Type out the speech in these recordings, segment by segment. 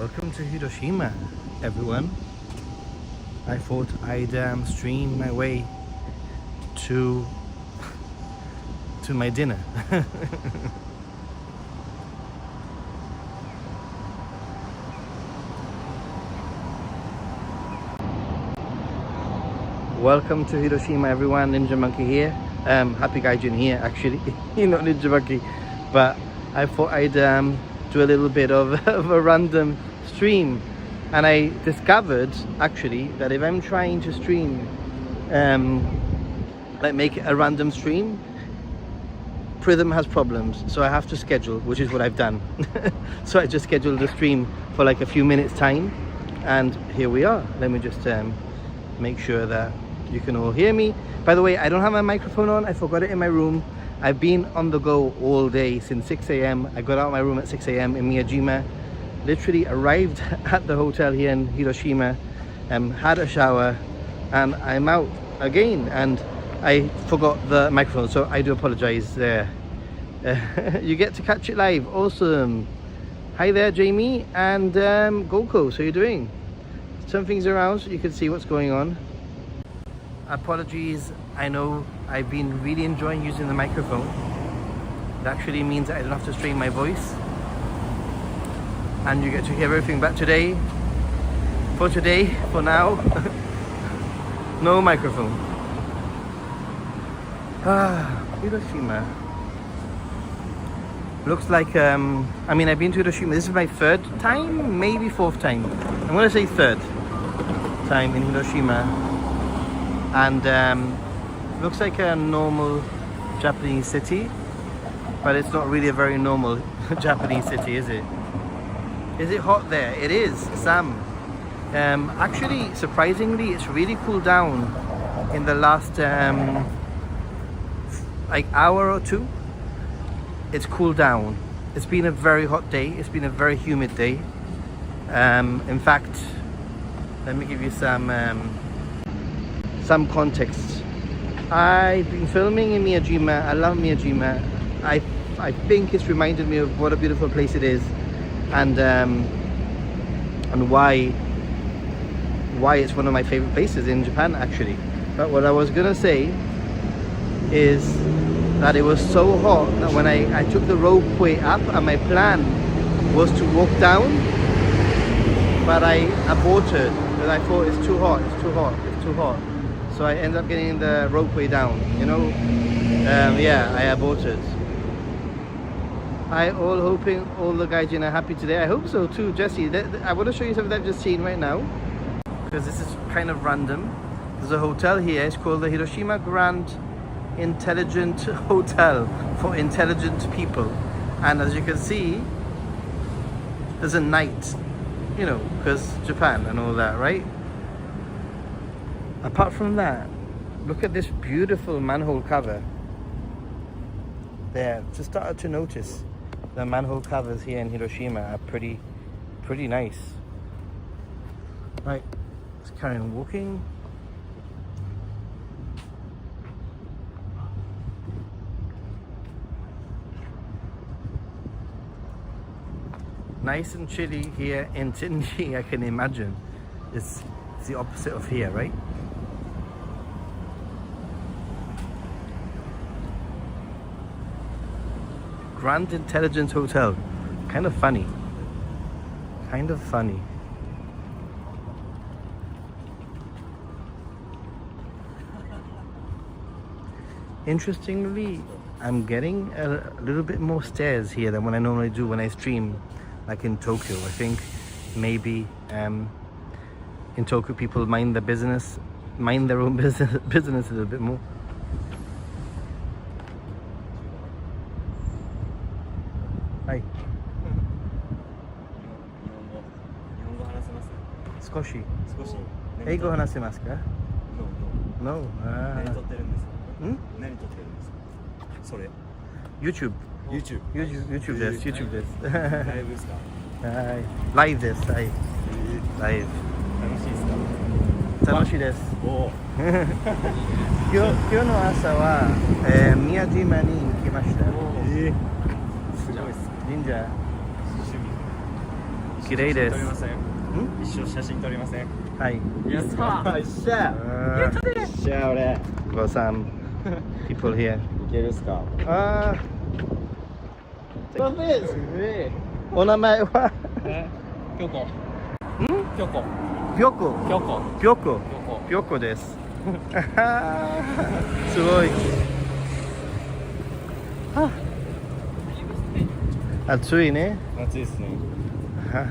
Welcome to Hiroshima, everyone. I thought I'd stream my way to my dinner. Welcome to Hiroshima, everyone. Ninja Monkey here. Happy Gaijin here, actually. Not Ninja Monkey, but I thought I'd do a little bit of a random stream, and I discovered actually that if I'm trying to stream, like make a random stream, Prism has problems, so I have to schedule, which is what I've done. So I just scheduled the stream for like a few minutes time, and here we are. Let me just make sure that you can all hear me. By the way, I don't have my microphone on. I forgot it in my room. I've been on the go all day since 6 a.m. I got out of my room at 6 a.m. in Miyajima, literally arrived at the hotel here in Hiroshima, had a shower, and I'm out again, and I forgot the microphone, so I do apologize there. You get to catch it live. Awesome. Hi there, Jamie and Goko. So you're doing? Turn things around so you can see what's going on. Apologies, I know I've been really enjoying using the microphone. It actually means that I don't have to strain my voice, and you get to hear everything. But today, for now, no microphone. Hiroshima. Looks like, I mean, I've been to Hiroshima. This is my third time, maybe fourth time. I'm gonna say third time in Hiroshima. And looks like a normal Japanese city, but it's not really a very normal Japanese city, is it? Is it hot there? It is, Sam. Actually, surprisingly, it's really cooled down in the last like hour or two. It's cooled down. It's been a very hot day. It's been a very humid day. In fact, let me give you some context. I've been filming in Miyajima. I love Miyajima. I think it's reminded me of what a beautiful place it is, and why it's one of my favorite places in Japan, actually. But what I was gonna say is that it was so hot that when I took the ropeway up, and my plan was to walk down, but I aborted because I thought it's too hot. So I ended up getting the ropeway down, you know. Yeah, I aborted. I all hoping all the gaijin are happy today. I hope so too, Jesse. I want to show you something I've just seen right now, because this is kind of random. There's a hotel here. It's called the Hiroshima Grand Intelligent Hotel for Intelligent People, and as you can see, there's a night, you know, because Japan and all that, right? Apart from that, look at this beautiful manhole cover there. Just started to notice the manhole covers here in Hiroshima are pretty nice. Right, let's carry on walking. Nice and chilly here in Tinji, I can imagine. It's the opposite of here, right? Grand Intelligence Hotel. Kind of funny. Interestingly, I'm getting a little bit more stairs here than what I normally do when I stream, like in Tokyo. I think maybe in Tokyo people mind their own business a little bit more. Hi. 少し英語話せますか No. 何撮ってるんですか？何撮ってるんですか？それ YouTube です。YouTube です。ライブですか？はい。ライブです。はい。ライブ。楽しいです。おお。今日の朝は宮島に行きました。すごいっす。神社。綺麗です。一緒写真撮りません。はい。やったー。一緒や。一緒や俺。Got some people here. いけるっすか。あー。お名前はピョコ。ん？ピョコ。ピョコ。ピョコ。ピョコ。ピョコ。ピョコです。すごい。暑いね。暑いっすね。暑いっ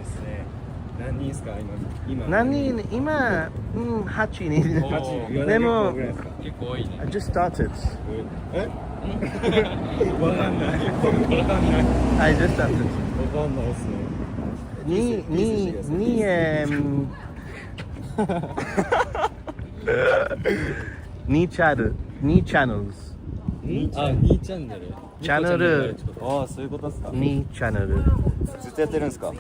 すね。何人っすか今。何人今、8人。でも、結構多いね。I just started. え？わかんない。わかんない。I just started. わかんないっすね。2チャンネル。あ、2チャンネル。チャンネル。ああ、そういうことっすか。2チャンネル。ずっとやってるんですか？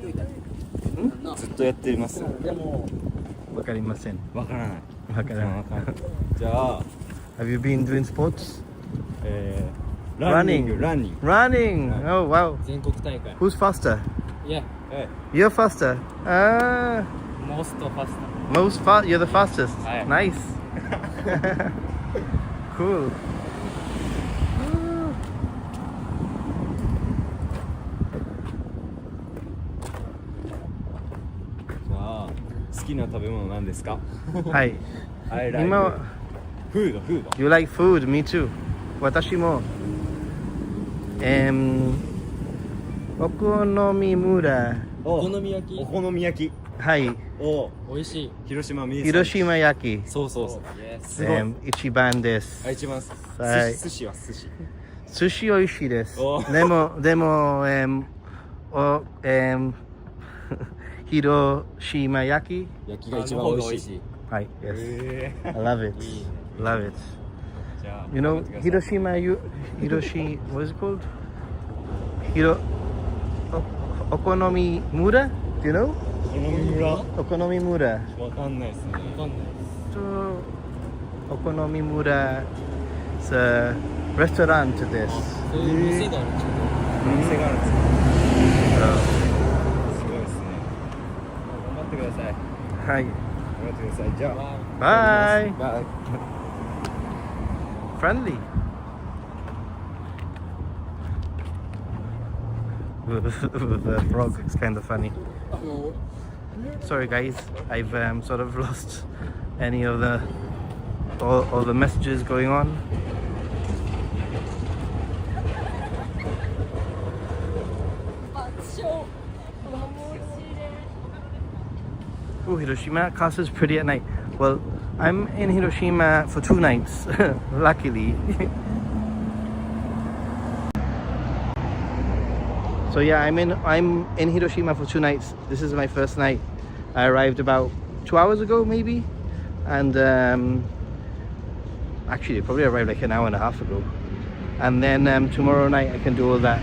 ずっとやってます。わかりません。わからない。わからない。じゃあ、Have you been doing sports? ランニング。Running. Oh wow. 全国大会。 Who's faster? Yeah. You're faster. Ah, Most faster. You're the fastest. Aye. Nice. Cool. じゃあ、好きな食べ物なんですか？はい。 I like 今、フード。 You like food? Me too. 私も。お好み村。お好み焼き。お好み焼き。はい。お、美味しい。広島名産。広島焼き。そう。すごい。一番です。あ、一番。はい。寿司は寿司。寿司美味しいです。おでも、広島焼き。焼きが一番美味しい。はい。Yes. I love it. Love it. じゃあ、 You know, Hiroshima, what is it called? Okonomimura? Do you know? お好み村。 Okonomimura. わかんないですね。わかんない。So, Okonomimura is a restaurant です。そういう店があるんですか？店があるんですか？すごいですね。頑張ってください。はい。頑張ってください。じゃあ、バイ。バイ。Friendly. The frog is kind of funny. Sorry guys, I've sort of lost any of all the messages going on. Oh, Hiroshima, castle's pretty at night. Well, I'm in Hiroshima for 2 nights, luckily. So yeah, I'm in Hiroshima for 2 nights. This is my first night. I arrived about 2 hours ago, maybe, and actually, I probably arrived like an hour and a half ago. And then tomorrow night I can do all that.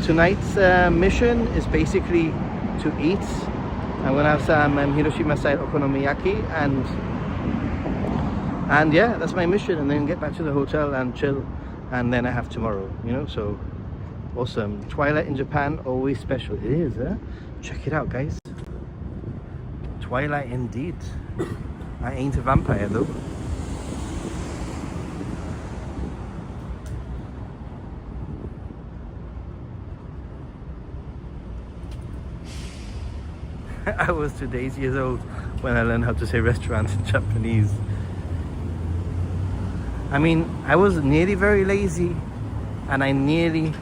Tonight's mission is basically to eat. I'm gonna have some Hiroshima style okonomiyaki, and yeah, that's my mission. And then get back to the hotel and chill, and then I have tomorrow. You know, so awesome. Twilight in Japan, always special. It is, huh? Check it out, guys. Twilight indeed. I ain't a vampire though. I was 2 years old when I learned how to say restaurant in Japanese. I mean, I was nearly very lazy, and I nearly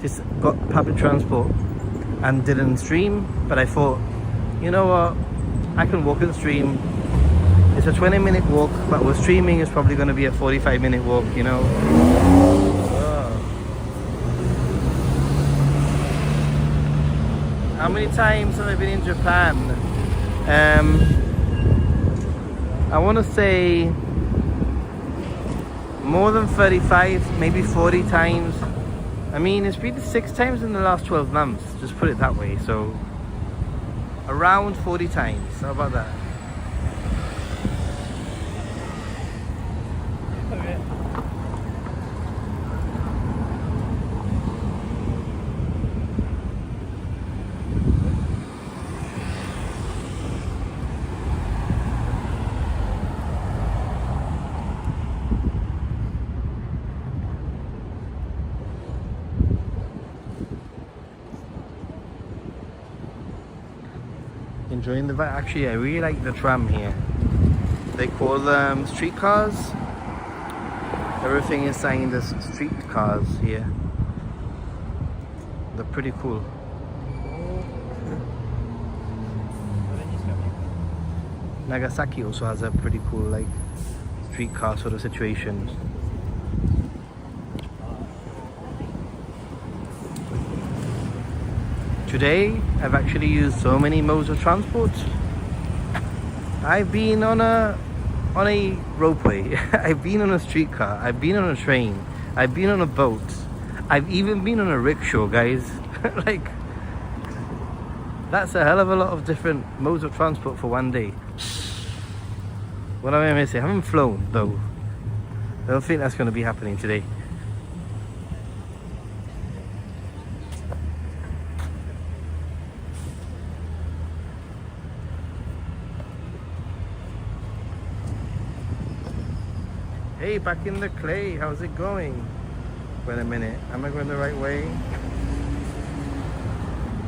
just got public transport and didn't stream, but I thought, you know what, I can walk and stream. It's a 20-minute walk, but with streaming it's probably going to be a 45-minute walk, you know. How many times have I been in Japan? I want to say more than 35, maybe 40 times. I mean, it's been 6 times in the last 12 months, just put it that way. So around 40 times. How about that? enjoying the vibe. Actually, I really like the tram here. They call them streetcars. Everything is signed as streetcars here. They're pretty cool. Nagasaki also has a pretty cool like streetcar sort of situation. Today I've actually used so many modes of transport. I've been on a ropeway, I've been on a streetcar, I've been on a train, I've been on a boat, I've even been on a rickshaw, guys. Like, that's a hell of a lot of different modes of transport for one day. What am I missing? I haven't flown though. I don't think that's going to be happening today. Hey, back in the clay, how's it going? Wait a minute, am I going the right way?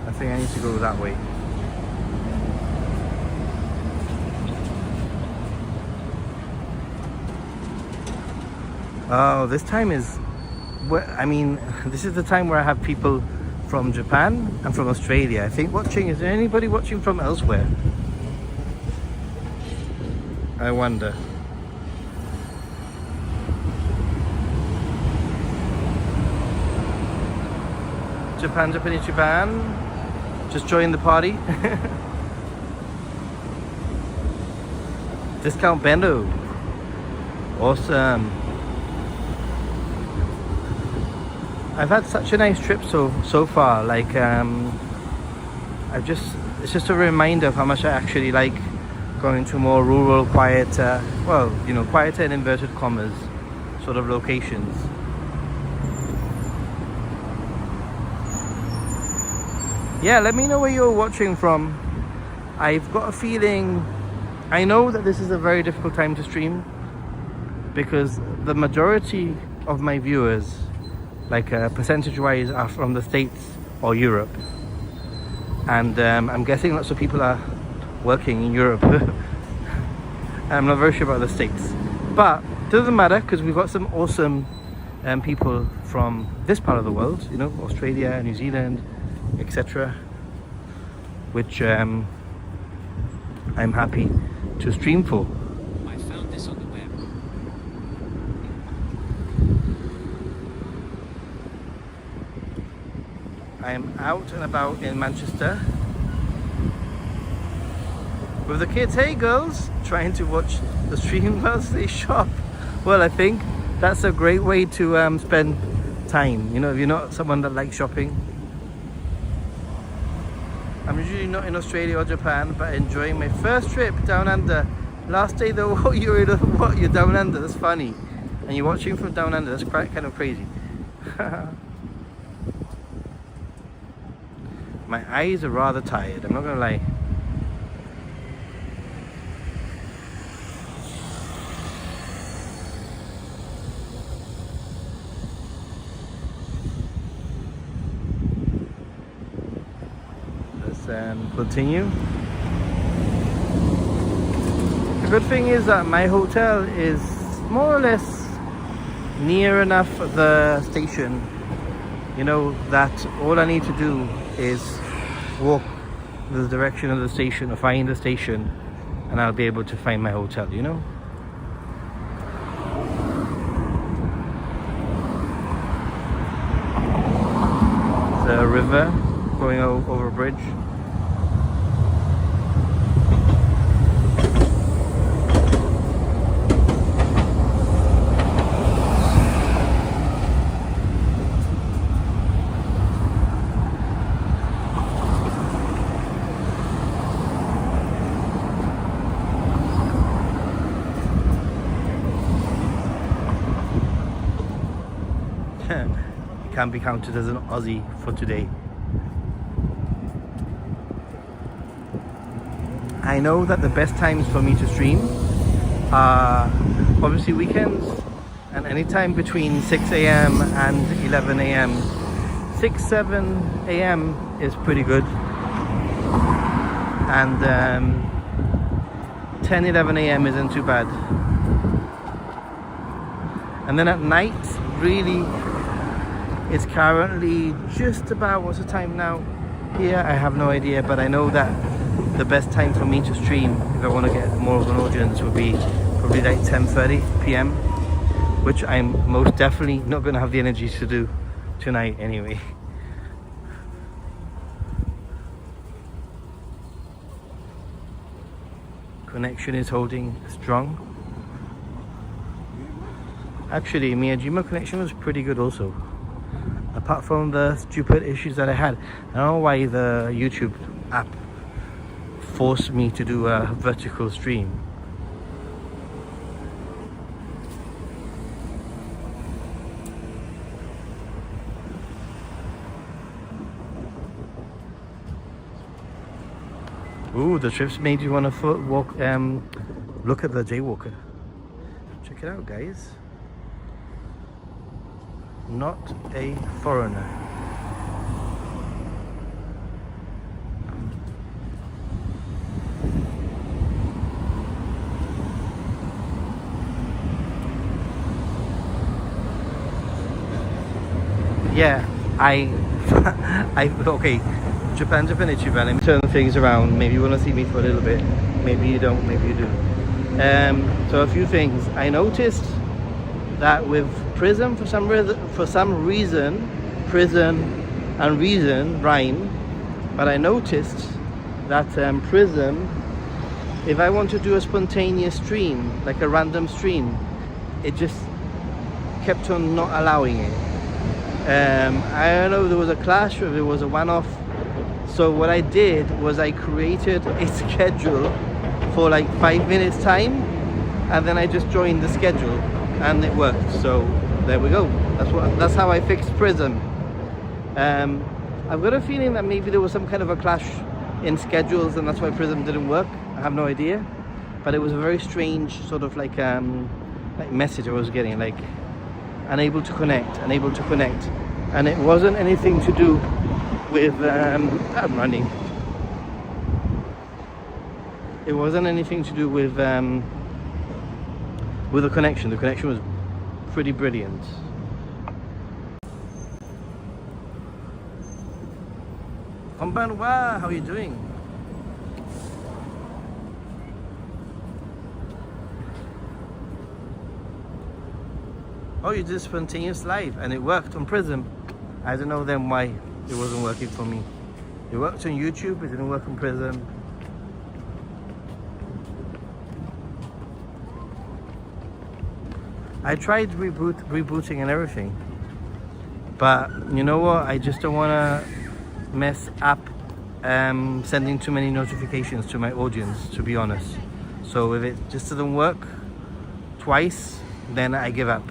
I think I need to go that way. Oh, this time is, I mean, this is the time where I have people from Japan and from Australia. I think is there anybody watching from elsewhere? I wonder. Japan. Just join the party. Discount bendo. Awesome. I've had such a nice trip so far. Like it's just a reminder of how much I actually like going to more rural, quieter, well, you know, quieter in inverted commas sort of locations. Yeah, let me know where you're watching from. I've got a feeling, I know that this is a very difficult time to stream because the majority of my viewers, like percentage wise, are from the States or Europe, and I'm guessing lots of people are working in Europe. I'm not very sure about the States, but it doesn't matter because we've got some awesome people from this part of the world, you know, Australia, New Zealand, etc., which I'm happy to stream for. I found this on the web. I am out and about in Manchester with the kids. Hey girls, trying to watch the stream whilst they shop. Well, I think that's a great way to spend time, you know, if you're not someone that likes shopping. I'm usually not in Australia or Japan, but enjoying my first trip down under. Last day though, you're down under, that's funny. And you're watching from down under, that's quite kind of crazy. My eyes are rather tired, I'm not gonna lie. Continue. The good thing is that my hotel is more or less near enough the station, you know, that all I need to do is walk the direction of the station or find the station and I'll be able to find my hotel, you know. The river going over a bridge. Can be counted as an Aussie for today. I know that the best times for me to stream are obviously weekends and anytime between 6 a.m. and 11 a.m. 6, 7 a.m. is pretty good. and 10, 11 a.m. isn't too bad. And then at night, really, it's currently just about, what's the time now? Here, I have no idea, but I know that the best time for me to stream, if I want to get more of an audience, would be probably like 10:30 p.m, which I'm most definitely not going to have the energy to do tonight anyway. Connection is holding strong. Actually, Miyajima connection was pretty good also. Apart from the stupid issues that I had. I don't know why the YouTube app forced me to do a vertical stream. Ooh, the trips made you want to walk. Look at the jaywalker. Check it out, guys. Not a foreigner. Yeah, okay. Japan, let me turn things around. Maybe you want to see me for a little bit. Maybe you don't, maybe you do. So a few things. I noticed that with Prism, for some reason, Prism and reason rhyme. But I noticed that Prism, if I want to do a spontaneous stream, like a random stream, it just kept on not allowing it. I don't know if there was a clash or if it was a one-off. So what I did was I created a schedule for like 5 minutes time, and then I just joined the schedule and it worked. So there we go. That's how I fixed Prism. I've got a feeling that maybe there was some kind of a clash in schedules and that's why Prism didn't work. I have no idea, but it was a very strange sort of like message I was getting, like unable to connect, and it wasn't anything to do with I'm running. It wasn't anything to do with the connection. The connection was pretty brilliant. Konbanwa, how are you doing? Oh, you did spontaneous live and it worked on Prism. I don't know then why it wasn't working for me. It worked on YouTube, it didn't work on Prism. I tried rebooting and everything, but you know what? I just don't want to mess up sending too many notifications to my audience, to be honest. So if it just doesn't work twice, then I give up.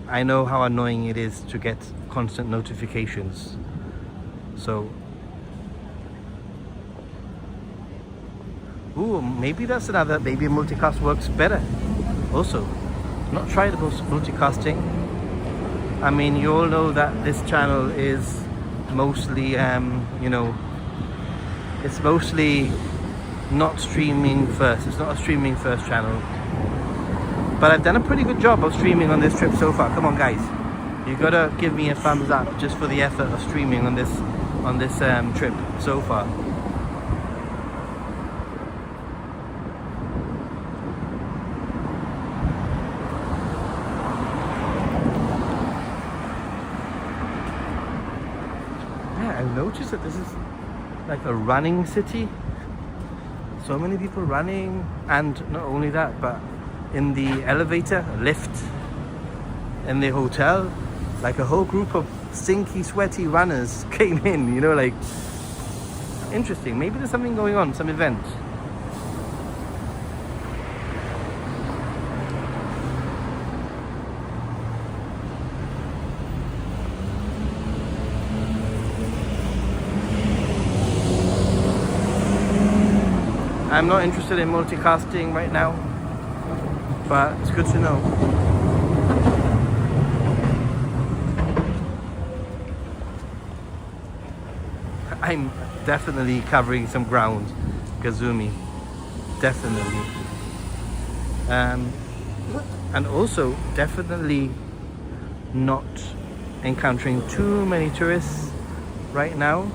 I know how annoying it is to get constant notifications. So, ooh, maybe that's another, maybe multicast works better. Also, not tried multicasting. I mean, you all know that this channel is mostly, you know, it's mostly not streaming first. It's not a streaming first channel. But I've done a pretty good job of streaming on this trip so far. Come on, guys. You gotta give me a thumbs up just for the effort of streaming on this trip so far. Yeah, I've noticed that this is like a running city. So many people running, and not only that, but in the elevator, lift, in the hotel, like a whole group of stinky, sweaty runners came in, you know, like, interesting. Maybe there's something going on, some event. I'm not interested in multicasting right now, but it's good to know. I'm definitely covering some ground, Gazumi, definitely. And also definitely not encountering too many tourists right now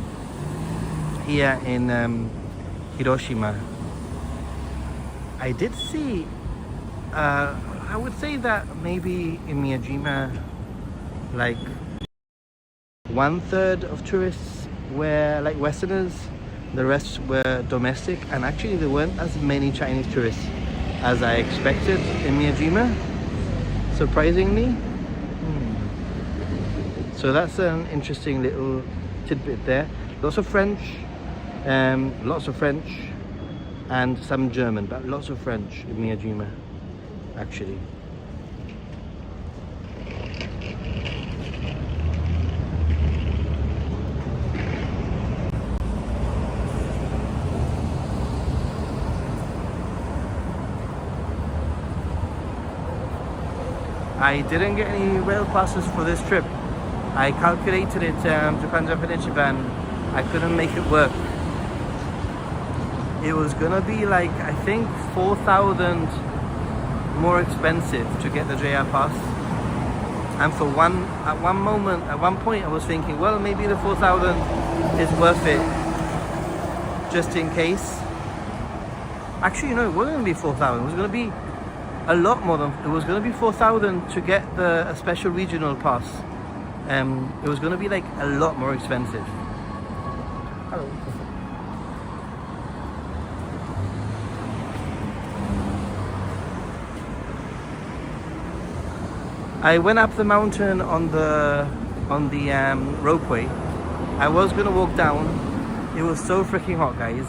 here in Hiroshima. I did see, I would say that maybe in Miyajima, like 1/3 of tourists were like Westerners, the rest were domestic, and actually there weren't as many Chinese tourists as I expected in Miyajima, surprisingly. So that's an interesting little tidbit there. Lots of French, and some German, but lots of French in Miyajima, actually. I didn't get any rail passes for this trip. I calculated it, Japan Ichiban. I couldn't make it work. It was gonna be like, I think 4,000 more expensive to get the JR pass. And at one point I was thinking, well, maybe the 4,000 is worth it, just in case. Actually, no, it wasn't gonna be 4,000. It was gonna be a lot more than, it was going to be 4,000 to get a special regional pass. It was going to be like a lot more expensive. Hello. I went up the mountain on the ropeway. I was going to walk down. It was so freaking hot, guys.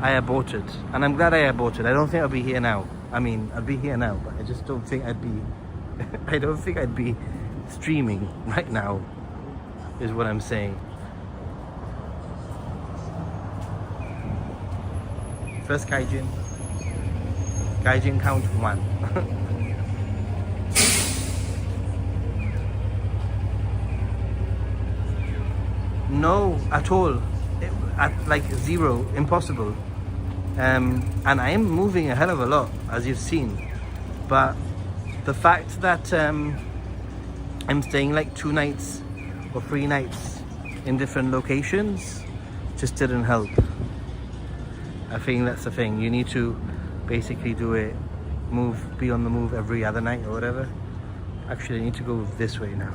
I aborted, and I'm glad I aborted. I don't think I'll be here now. I mean, I'll be here now, but I just don't think I'd be I don't think I'd be streaming right now, is what I'm saying. First Gaijin count 1. No, at all. At like 0, impossible. And I am moving a hell of a lot, as you've seen, but the fact that I'm staying like 2 nights or 3 nights in different locations just didn't help. I think that's the thing. You need to basically be on the move every other night or whatever. Actually, I need to go this way now.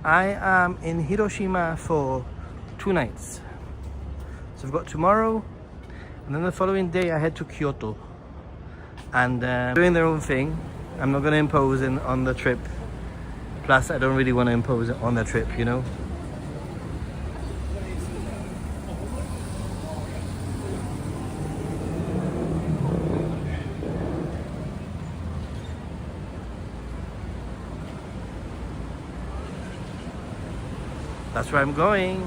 I am in Hiroshima for 2 nights. So I've got tomorrow, and then the following day I head to Kyoto. And doing their own thing. I'm not going to impose on the trip. Plus, I don't really want to impose on the trip, you know? That's where I'm going.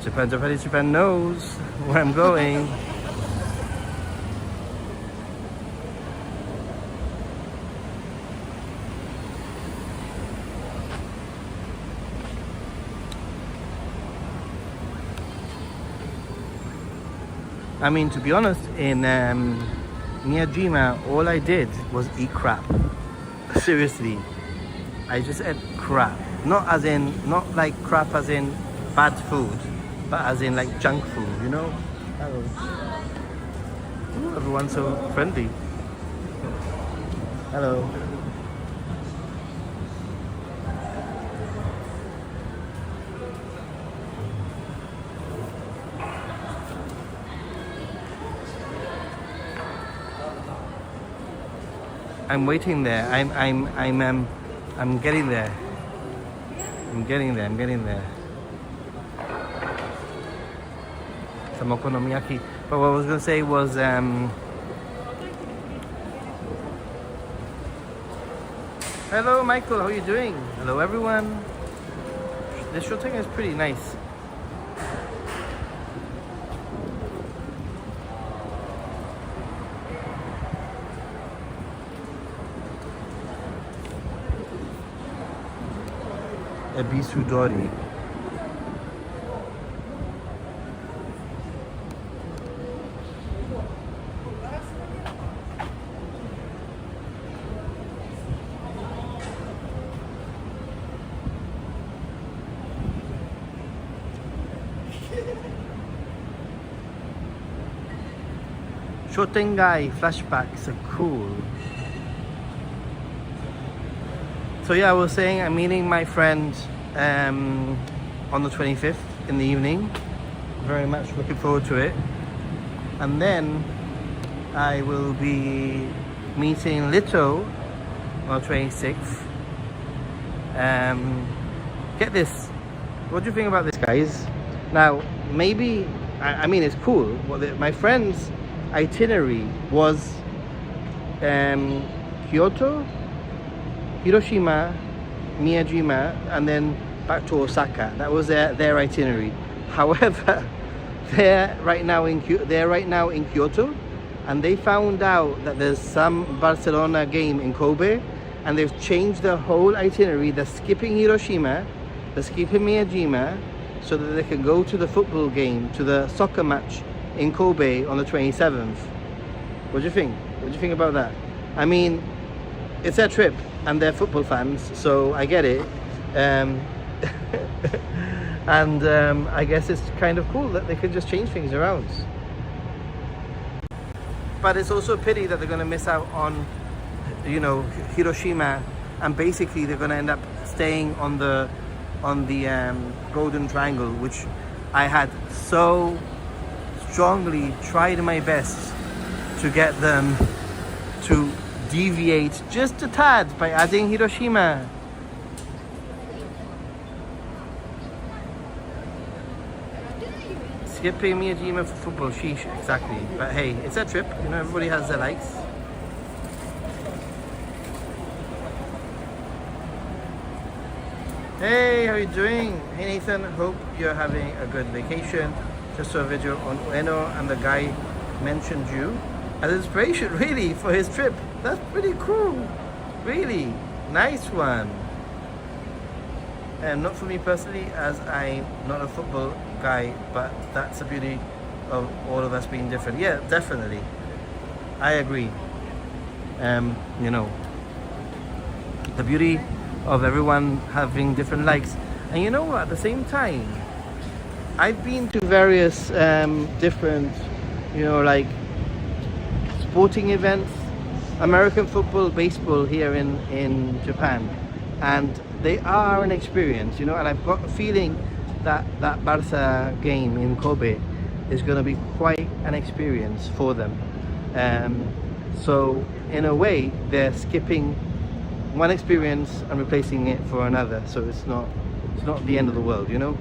Japan knows where I'm going. I mean, to be honest, in Miyajima, all I did was eat crap. Seriously, I just ate crap. Not like crap as in bad food, but as in like junk food, you know? Hello. Ooh, everyone's so friendly. Hello. I'm waiting there. I'm getting there. I'm getting there. Some okonomiyaki. But what I was gonna say was hello Michael, how are you doing? Hello everyone. This shooting is pretty nice. Ebisudori. Shotengai flashbacks are cool. So yeah, I was saying I'm meeting my friend on the 25th in the evening. Very much looking forward to it. And then I will be meeting Lito on the 26th. Get this. What do you think about this, guys? Now, maybe, I mean, it's cool. My friend's itinerary was Kyoto, Hiroshima, Miyajima, and then back to Osaka. That was their itinerary. However, they're right now in Kyoto, and they found out that there's some Barcelona game in Kobe, and they've changed the whole itinerary. They're skipping Hiroshima, they're skipping Miyajima, so that they can go to the football game, to the soccer match in Kobe on the 27th. What do you think? What do you think about that? I mean, it's their trip and they're football fans, so I get it. And I guess it's kind of cool that they can just change things around. But it's also a pity that they're going to miss out on, you know, Hiroshima, and basically they're going to end up staying on the Golden Triangle, which I had so strongly tried my best to get them to deviate just a tad by adding Hiroshima. Skipping Miyajima for football, sheesh, exactly. But hey, it's a trip, you know, everybody has their likes. Hey, how are you doing? Hey Nathan, hope you're having a good vacation. Just saw a video on Ueno, and the guy mentioned you as inspiration, really, for his trip. That's pretty cool. Really, nice one. And not for me personally, as I'm not a football guy, but that's the beauty of all of us being different. Yeah, definitely. I agree. You know, the beauty of everyone having different likes. And you know what, at the same time, I've been to various different, you know, like sporting events, American football, baseball here in Japan, and they are an experience, you know, and I've got a feeling that that Barca game in Kobe is going to be quite an experience for them. So in a way, they're skipping one experience and replacing it for another, so it's not the end of the world, you know.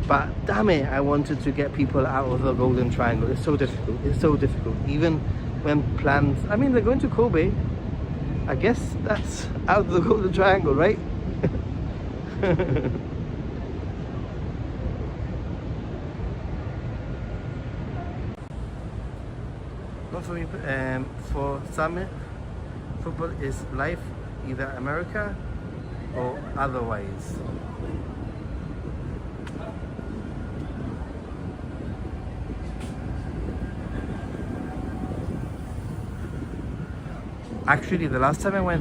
But damn it, I wanted to get people out of the Golden Triangle. It's so difficult. It's so difficult. Even when plans, I mean, they're going to Kobe. I guess that's out of the Golden Triangle, right? Not for me. For some, football is life, either America or otherwise. Actually, the last time I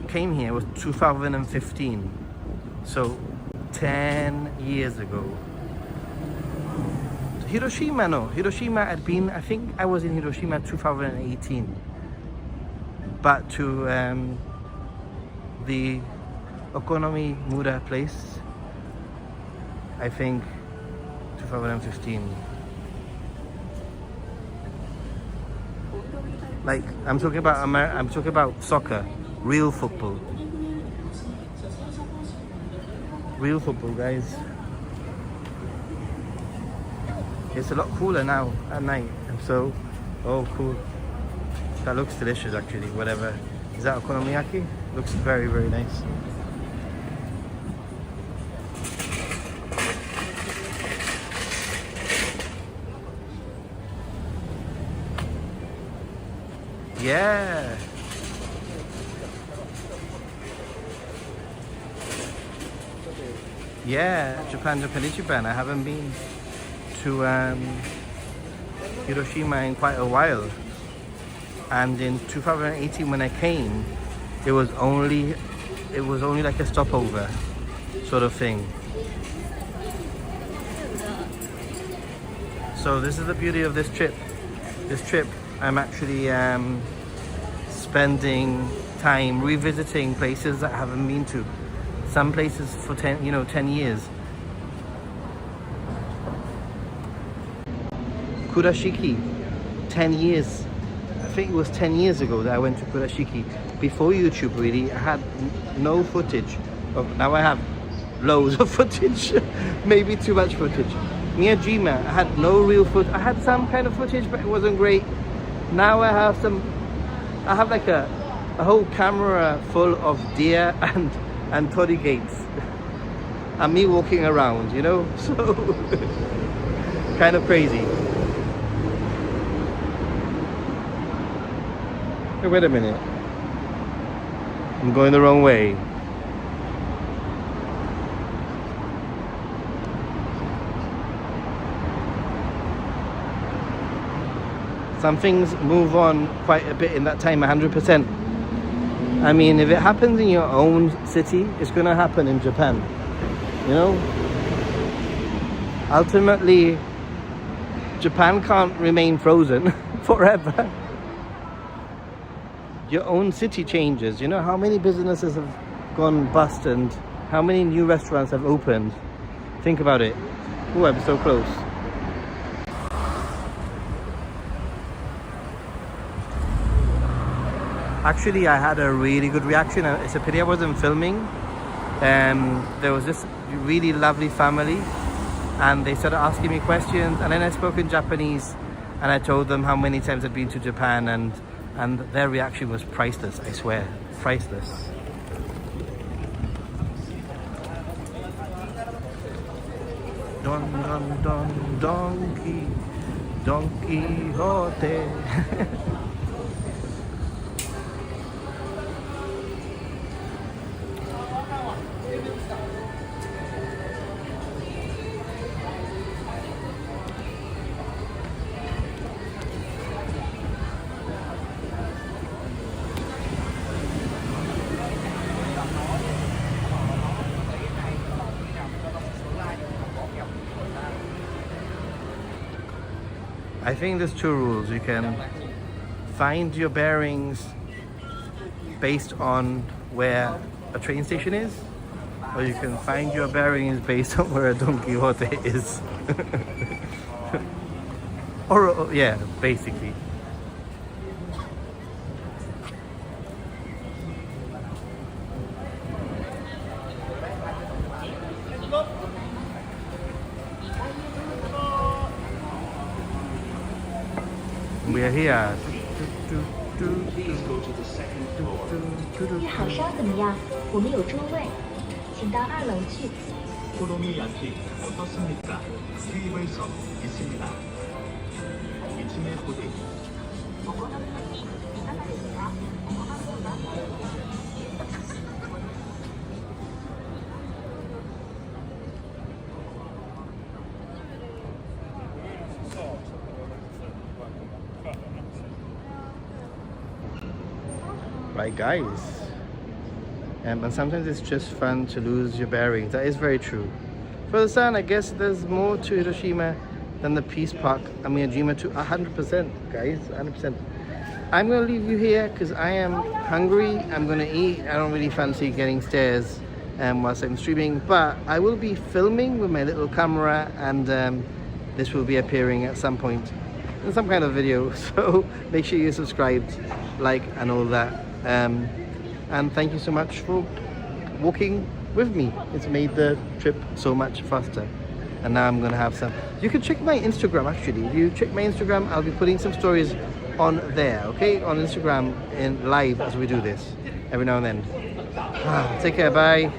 came here was 2015, so 10 years ago. Hiroshima, no. Hiroshima had been, I think I was in Hiroshima 2018. But to the Okonomimura place, I think 2015. Like, I'm talking about soccer, real football. Real football, guys. It's a lot cooler now at night, and so, oh cool. That looks delicious actually, whatever. Is that okonomiyaki? Looks very, very nice. Yeah. Yeah, Japan, Japan. I haven't been to Hiroshima in quite a while. And in 2018 when I came, it was only like a stopover sort of thing. So this is the beauty of this trip. This trip, I'm actually spending time revisiting places that I haven't been to. Some places for 10 years. Kurashiki, 10 years. I think it was 10 years ago that I went to Kurashiki. Before YouTube, really, I had no footage. Now I have loads of footage, maybe too much footage. Miyajima, I had no real footage. I had some kind of footage, but it wasn't great. Now I have some. I have like a whole camera full of deer and torii gates, and me walking around, you know. So kind of crazy. Hey, wait a minute. I'm going the wrong way. Some things move on quite a bit in that time, 100%. I mean, if it happens in your own city, it's gonna happen in Japan, you know? Ultimately, Japan can't remain frozen forever. Your own city changes. You know how many businesses have gone bust and how many new restaurants have opened? Think about it. Oh, I'm so close. Actually, I had a really good reaction. It's a pity I wasn't filming. There was this really lovely family and they started asking me questions, and then I spoke in Japanese and I told them how many times I'd been to Japan, and their reaction was priceless, I swear, priceless. Don, don, don, donkey, Don Quixote. I think there's two rules. You can find your bearings based on where a train station is, or you can find your bearings based on where a Don Quixote is. or yeah, basically. We are here. 约好稍怎么样？我们有桌位，请到2楼去。 소름이 아직 어떻습니까? 테이블석 있습니다. 2층에 호텔. Right, guys. And sometimes it's just fun to lose your bearings. That is very true. For the sun, I guess there's more to Hiroshima than the Peace Park and Miyajima to 100%, guys, 100%. I'm gonna leave you here because I am hungry. I'm gonna eat. I don't really fancy getting stairs whilst I'm streaming, but I will be filming with my little camera, and this will be appearing at some point in some kind of video. So make sure you're subscribed, like, and all that. And thank you so much for walking with me. It's made the trip so much faster. And now I'm gonna have some. You can check my Instagram actually. If you check my Instagram, I'll be putting some stories on there, okay? On Instagram in live as we do this every now and then. Take care, bye.